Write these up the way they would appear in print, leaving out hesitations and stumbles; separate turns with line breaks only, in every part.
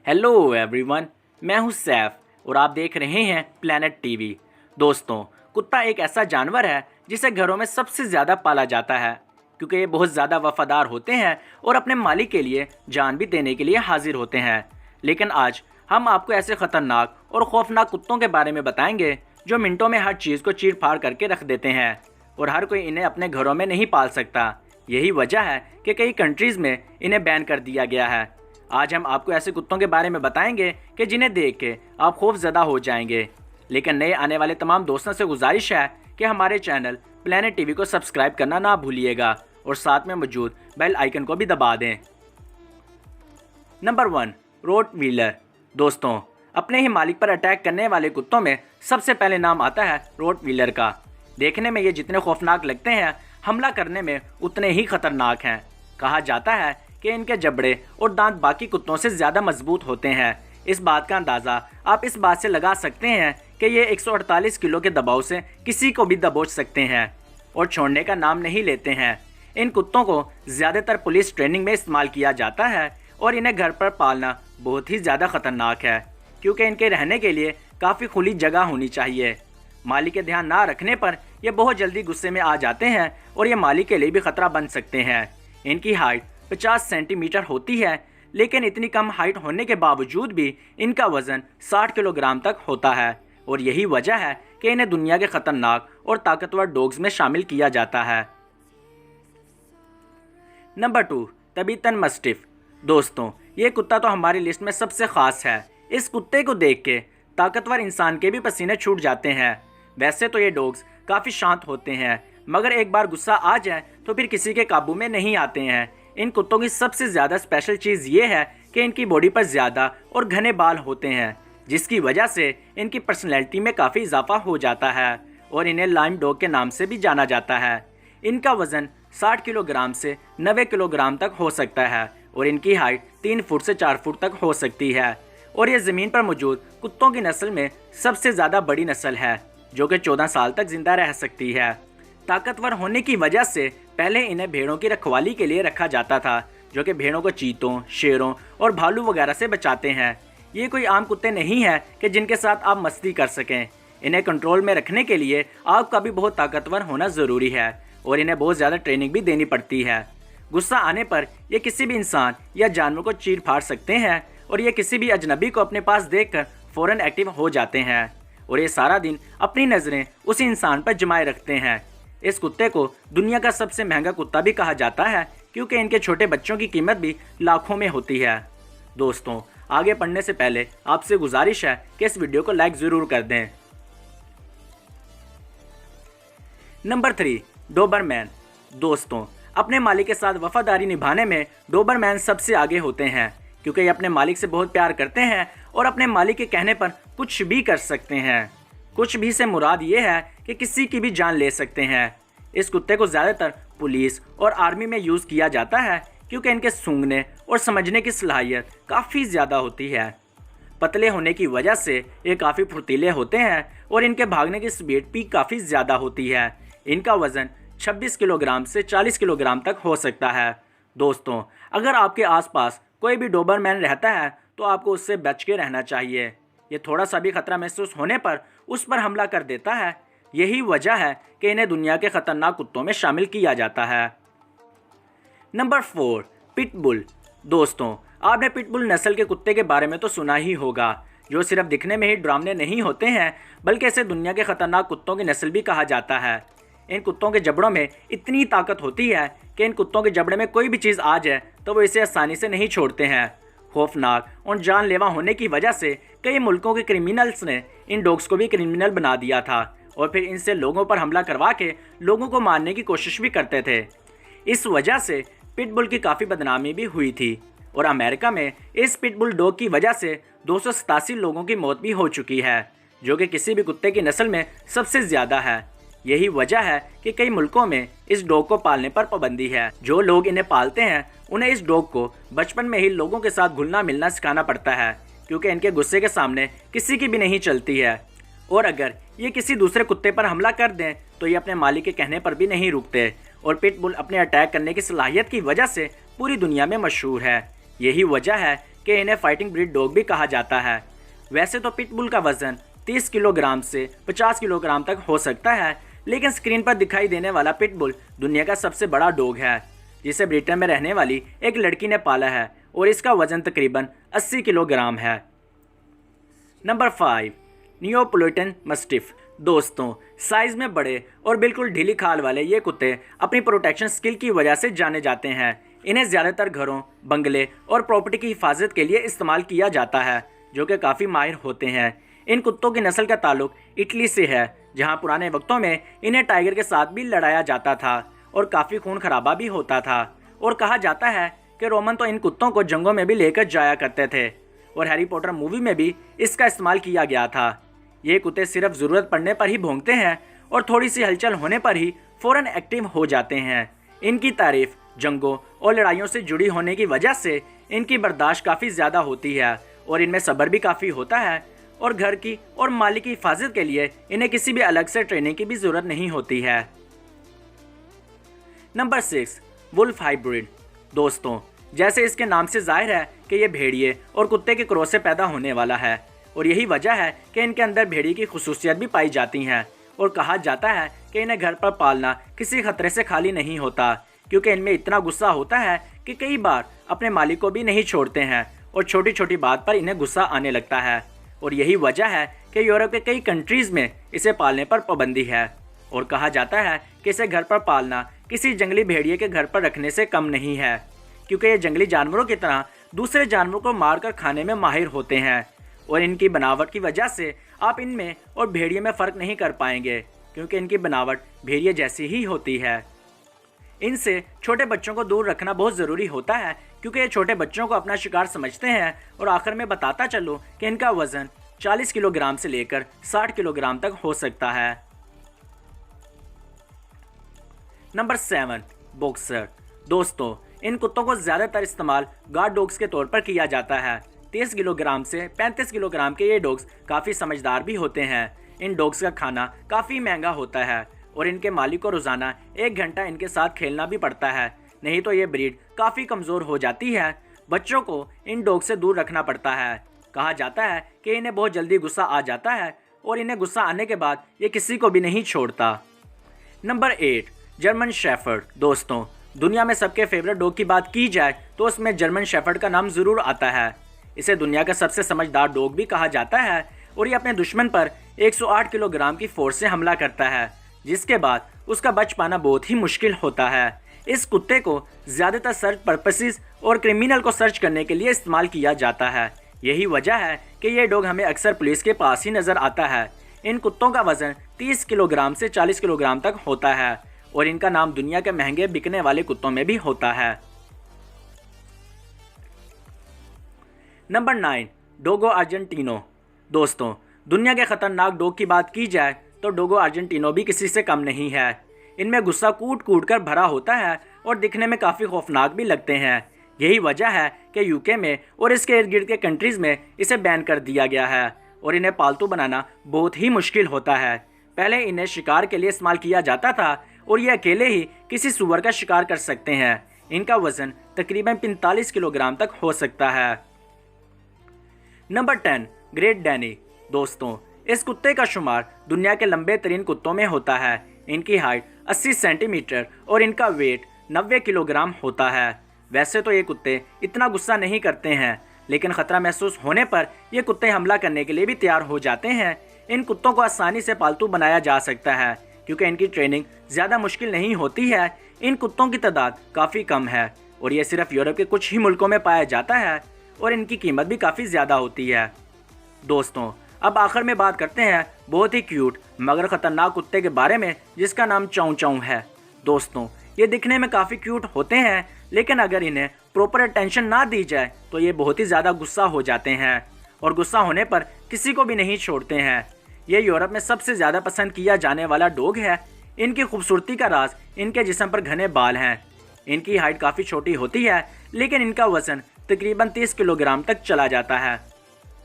Hello everyone, मैं हूं सैफ और आप देख रहे हैं प्लैनेट टीवी। दोस्तों, कुत्ता एक ऐसा जानवर है जिसे घरों में सबसे ज़्यादा पाला जाता है क्योंकि ये बहुत ज़्यादा वफादार होते हैं और अपने मालिक के लिए जान भी देने के लिए हाजिर होते हैं। लेकिन आज हम आपको ऐसे ख़तरनाक और खौफनाक कुत्तों के बारे में बताएंगे जो मिनटों में हर चीज़ को चीर फाड़ करके रख देते हैं और हर कोई इन्हें अपने घरों में नहीं पाल सकता। यही वजह है कि कई कंट्रीज़ में इन्हें बैन कर दिया गया है। आज हम आपको ऐसे कुत्तों के बारे में बताएंगे कि जिन्हें देख के आप खौफज़दा हो जाएंगे। लेकिन नए आने वाले तमाम दोस्तों से गुजारिश है कि हमारे चैनल प्लैनेट टीवी को सब्सक्राइब करना ना भूलिएगा और साथ में मौजूद बेल आइकन को भी दबा दें। Number 1, Rottweiler. दोस्तों, अपने ही मालिक पर अटैक करने वाले कुत्तों में सबसे पहले नाम आता है रोटवीलर का। देखने में ये जितने खौफनाक लगते हैं, हमला करने में उतने ही खतरनाक हैं। कहा जाता है कि इनके जबड़े और दांत बाकी कुत्तों से ज़्यादा मजबूत होते हैं। इस बात का अंदाज़ा आप इस बात से लगा सकते हैं कि ये 148 किलो के दबाव से किसी को भी दबोच सकते हैं और छोड़ने का नाम नहीं लेते हैं। इन कुत्तों को ज़्यादातर पुलिस ट्रेनिंग में इस्तेमाल किया जाता है और इन्हें घर पर पालना बहुत ही ज़्यादा ख़तरनाक है क्योंकि इनके रहने के लिए काफ़ी खुली जगह होनी चाहिए। मालिक के ध्यान ना रखने पर ये बहुत जल्दी गुस्से में आ जाते हैं और ये मालिक के लिए भी खतरा बन सकते हैं। इनकी हाइट 50 सेंटीमीटर होती है, लेकिन इतनी कम हाइट होने के बावजूद भी इनका वज़न 60 किलोग्राम तक होता है और यही वजह है कि इन्हें दुनिया के ख़तरनाक और ताकतवर डॉग्स में शामिल किया जाता है। Number 2, Tibetan mastiff. दोस्तों, ये कुत्ता तो हमारी लिस्ट में सबसे ख़ास है। इस कुत्ते को देख के ताकतवर इंसान के भी पसीने छूट जाते हैं। वैसे तो ये डॉग्स काफ़ी शांत होते हैं, मगर एक बार गुस्सा आ जाए तो फिर किसी के काबू में नहीं आते हैं। इन कुत्तों की सबसे ज़्यादा स्पेशल चीज़ ये है कि इनकी बॉडी पर ज़्यादा और घने बाल होते हैं, जिसकी वजह से इनकी पर्सनैलिटी में काफ़ी इजाफा हो जाता है और इन्हें लाइम डॉग के नाम से भी जाना जाता है। इनका वज़न 60 किलोग्राम से 90 किलोग्राम तक हो सकता है और इनकी हाइट 3 फुट से 4 फुट तक हो सकती है और ये ज़मीन पर मौजूद कुत्तों की नस्ल में सबसे ज़्यादा बड़ी नस्ल है, जो कि 14 साल तक जिंदा रह सकती है। ताकतवर होने की वजह से पहले इन्हें भेड़ों की रखवाली के लिए रखा जाता था, जो कि भेड़ों को चीतों, शेरों और भालू वगैरह से बचाते हैं। ये कोई आम कुत्ते नहीं हैं कि जिनके साथ आप मस्ती कर सकें। इन्हें कंट्रोल में रखने के लिए आपका भी बहुत ताकतवर होना ज़रूरी है और इन्हें बहुत ज़्यादा ट्रेनिंग भी देनी पड़ती है। गुस्सा आने पर ये किसी भी इंसान या जानवर को चीर फाड़ सकते हैं और ये किसी भी अजनबी को अपने पास देखकर फ़ौरन एक्टिव हो जाते हैं और ये सारा दिन अपनी नज़रें उसी इंसान पर जमाए रखते हैं। इस कुत्ते को दुनिया का सबसे महंगा कुत्ता भी कहा जाता है क्योंकि इनके छोटे बच्चों की कीमत भी लाखों में होती है। दोस्तों, आगे पढ़ने से पहले आपसे गुजारिश है कि इस वीडियो को लाइक ज़रूर कर दें। Number 3, Dobermann. दोस्तों, अपने मालिक के साथ वफादारी निभाने में डोबरमैन सबसे आगे होते हैं क्योंकि ये अपने मालिक से बहुत प्यार करते हैं और अपने मालिक के कहने पर कुछ भी कर सकते हैं। कुछ भी से मुराद ये है कि किसी की भी जान ले सकते हैं। इस कुत्ते को ज़्यादातर पुलिस और आर्मी में यूज़ किया जाता है क्योंकि इनके सूंघने और समझने की सलाहियत काफ़ी ज़्यादा होती है। पतले होने की वजह से ये काफ़ी फुर्तीले होते हैं और इनके भागने की स्पीड भी काफ़ी ज़्यादा होती है। इनका वज़न 26 किलोग्राम से 40 किलोग्राम तक हो सकता है। दोस्तों, अगर आपके आसपास कोई भी डोबरमैन रहता है तो आपको उससे बच के रहना चाहिए। ये थोड़ा सा भी खतरा महसूस होने पर उस पर हमला कर देता है। यही वजह है कि इन्हें दुनिया के खतरनाक कुत्तों में शामिल किया जाता है। Number 4, pitbull. दोस्तों, आपने पिटबुल नस्ल के कुत्ते के बारे में तो सुना ही होगा, जो सिर्फ दिखने में ही डरावने नहीं होते हैं बल्कि इसे दुनिया के खतरनाक कुत्तों की नस्ल भी कहा जाता है। इन कुत्तों के जबड़ों में इतनी ताकत होती है कि इन कुत्तों के जबड़े में कोई भी चीज़ आ जाए तो वो इसे आसानी से नहीं छोड़ते हैं। खौफनाक और जानलेवा होने की वजह से कई मुल्कों के क्रिमिनल्स ने इन डॉग्स को भी क्रिमिनल बना दिया था और फिर इनसे लोगों पर हमला करवा के लोगों को मारने की कोशिश भी करते थे। इस वजह से पिटबुल की काफ़ी बदनामी भी हुई थी और अमेरिका में इस पिटबुल डॉग की वजह से 287 लोगों की मौत भी हो चुकी है, जो कि किसी भी कुत्ते की नस्ल में सबसे ज़्यादा है। यही वजह है कि कई मुल्कों में इस डॉग को पालने पर पाबंदी है। जो लोग इन्हें पालते हैं उन्हें इस डॉग को बचपन में ही लोगों के साथ घुलना मिलना सिखाना पड़ता है क्योंकि इनके गुस्से के सामने किसी की भी नहीं चलती है और अगर ये किसी दूसरे कुत्ते पर हमला कर दें तो ये अपने मालिक के कहने पर भी नहीं रुकते और पिटबुल अपने अटैक करने की सलाहियत की वजह से पूरी दुनिया में मशहूर है। यही वजह है कि इन्हें फाइटिंग ब्रीड डॉग भी कहा जाता है। वैसे तो पिटबुल का वजन 30 किलोग्राम से 50 किलोग्राम तक हो सकता है, लेकिन स्क्रीन पर दिखाई देने वाला पिटबुल दुनिया का सबसे बड़ा डॉग है, जिसे ब्रिटेन में रहने वाली एक लड़की ने पाला है और इसका वजन तकरीबन 80 किलोग्राम है। Number 5, Neapolitan mastiff. दोस्तों, साइज में बड़े और बिल्कुल ढीली खाल वाले ये कुत्ते अपनी प्रोटेक्शन स्किल की वजह से जाने जाते हैं। इन्हें ज़्यादातर घरों, बंगले और प्रॉपर्टी की हिफाजत के लिए इस्तेमाल किया जाता है, जो कि काफ़ी माहिर होते हैं। इन कुत्तों की नस्ल का ताल्लुक इटली से है, जहां पुराने वक्तों में इन्हें टाइगर के साथ भी लड़ाया जाता था और काफ़ी खून खराबा भी होता था। और कहा जाता है कि रोमन तो इन कुत्तों को जंगों में भी लेकर जाया करते थे और हैरी पॉटर मूवी में भी इसका इस्तेमाल किया गया था। ये कुत्ते सिर्फ ज़रूरत पड़ने पर ही भौंकते हैं और थोड़ी सी हलचल होने पर ही फ़ौरन एक्टिव हो जाते हैं। इनकी तारीफ जंगों और लड़ाइयों से जुड़ी होने की वजह से इनकी बर्दाश्त काफ़ी ज़्यादा होती है और इनमें सब्र भी काफ़ी होता है और घर की और मालिक की हिफाजत के लिए इन्हें किसी भी अलग से ट्रेनिंग की भी ज़रूरत नहीं होती है। Number 6, wolf hybrid. दोस्तों, जैसे इसके नाम से जाहिर है कि ये भेड़िए और कुत्ते के क्रॉस से पैदा होने वाला है और यही वजह है कि इनके अंदर भेड़िए की खुसूसियत भी पाई जाती हैं और कहा जाता है कि इन्हें घर पर पालना किसी खतरे से खाली नहीं होता, क्योंकि इनमें इतना गुस्सा होता है कि कई बार अपने मालिक को भी नहीं छोड़ते हैं और छोटी छोटी बात पर इन्हें गुस्सा आने लगता है। और यही वजह है कि यूरोप के कई कंट्रीज़ में इसे पालने पर पाबंदी है और कहा जाता है कि इसे घर पर पालना किसी जंगली भेड़िए के घर पर रखने से कम नहीं है, क्योंकि ये जंगली जानवरों की तरह दूसरे जानवरों को मारकर खाने में माहिर होते हैं और इनकी बनावट की वजह से आप इनमें और भेड़िए में फ़र्क नहीं कर पाएंगे, क्योंकि इनकी बनावट भेड़िए जैसी ही होती है। इनसे छोटे बच्चों को दूर रखना बहुत ज़रूरी होता है, क्योंकि ये छोटे बच्चों को अपना शिकार समझते हैं। और आखिर में बताता चलूँ कि इनका वज़न 40 किलोग्राम से लेकर 60 किलोग्राम तक हो सकता है। Number 7, boxer. दोस्तों, इन कुत्तों को ज़्यादातर इस्तेमाल गार्ड डॉग्स के तौर पर किया जाता है। 30 किलोग्राम से 35 किलोग्राम के ये डॉग्स काफ़ी समझदार भी होते हैं। इन डॉग्स का खाना काफ़ी महंगा होता है और इनके मालिक को रोज़ाना 1 घंटा इनके साथ खेलना भी पड़ता है, नहीं तो ये ब्रीड काफ़ी कमज़ोर हो जाती है। बच्चों को इन डॉग से दूर रखना पड़ता है। कहा जाता है कि इन्हें बहुत जल्दी गुस्सा आ जाता है और इन्हें गुस्सा आने के बाद ये किसी को भी नहीं छोड़ता। Number 8, German shepherd. दोस्तों, दुनिया में सबके फेवरेट डॉग की बात की जाए तो उसमें जर्मन शेफर्ड का नाम ज़रूर आता है। इसे दुनिया का सबसे समझदार डॉग भी कहा जाता है और ये अपने दुश्मन पर 108 किलोग्राम की फोर्स से हमला करता है, जिसके बाद उसका बच पाना बहुत ही मुश्किल होता है। इस कुत्ते को ज़्यादातर सर्च पर्पसेस और क्रिमिनल को सर्च करने के लिए इस्तेमाल किया जाता है। यही वजह है कि ये डॉग हमें अक्सर पुलिस के पास ही नज़र आता है। इन कुत्तों का वज़न 30 किलोग्राम से 40 किलोग्राम तक होता है और इनका नाम दुनिया के महंगे बिकने वाले कुत्तों में भी होता है। Number 9, Dogo Argentino. दोस्तों, दुनिया के ख़तरनाक डॉग की बात की जाए तो डोगो अर्जेंटिनो भी किसी से कम नहीं है। इनमें गुस्सा कूट कूट कर भरा होता है और दिखने में काफ़ी खौफनाक भी लगते हैं। यही वजह है कि यूके में और इसके इर्द गिर्द के कंट्रीज़ में इसे बैन कर दिया गया है और इन्हें पालतू बनाना बहुत ही मुश्किल होता है। पहले इन्हें शिकार के लिए इस्तेमाल किया जाता था और ये अकेले ही किसी सूअर का शिकार कर सकते हैं। इनका वज़न तकरीबन 45 किलोग्राम तक हो सकता है। Number 10, great Danny. दोस्तों, इस कुत्ते का शुमार दुनिया के लंबे तरीन कुत्तों में होता है। इनकी हाइट 80 सेंटीमीटर और इनका वेट 90 किलोग्राम होता है। वैसे तो ये कुत्ते इतना गुस्सा नहीं करते हैं, लेकिन ख़तरा महसूस होने पर ये कुत्ते हमला करने के लिए भी तैयार हो जाते हैं। इन कुत्तों को आसानी से पालतू बनाया जा सकता है क्योंकि इनकी ट्रेनिंग ज़्यादा मुश्किल नहीं होती है। इन कुत्तों की तादाद काफ़ी कम है और ये सिर्फ यूरोप के कुछ ही मुल्कों में पाया जाता है और इनकी कीमत भी काफ़ी ज़्यादा होती है। दोस्तों, अब आखिर में बात करते हैं बहुत ही क्यूट मगर ख़तरनाक कुत्ते के बारे में, जिसका नाम चाऊ चाऊ है। दोस्तों, ये दिखने में काफ़ी क्यूट होते हैं, लेकिन अगर इन्हें प्रॉपर अटेंशन ना दी जाए तो ये बहुत ही ज़्यादा गुस्सा हो जाते हैं और गुस्सा होने पर किसी को भी नहीं छोड़ते हैं। ये यूरोप में सबसे ज़्यादा पसंद किया जाने वाला डॉग है। इनकी खूबसूरती का राज इनके जिस्म पर घने बाल हैं। इनकी हाइट काफ़ी छोटी होती है, लेकिन इनका वज़न तकरीबन 30 किलोग्राम तक चला जाता है।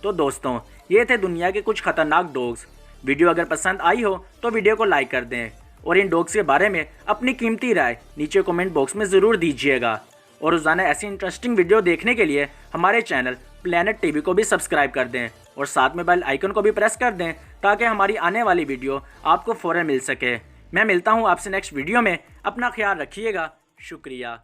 तो दोस्तों, ये थे दुनिया के कुछ खतरनाक डॉग्स। वीडियो अगर पसंद आई हो तो वीडियो को लाइक कर दें और इन डॉग्स के बारे में अपनी कीमती राय नीचे कमेंट बॉक्स में ज़रूर दीजिएगा। और रोज़ाना ऐसी इंटरेस्टिंग वीडियो देखने के लिए हमारे चैनल प्लेनेट टीवी को भी सब्सक्राइब कर दें और साथ में बेल आइकन को भी प्रेस कर दें ताकि हमारी आने वाली वीडियो आपको फ़ौरन मिल सके। मैं मिलता हूँ आपसे नेक्स्ट वीडियो में। अपना ख्याल रखिएगा। शुक्रिया।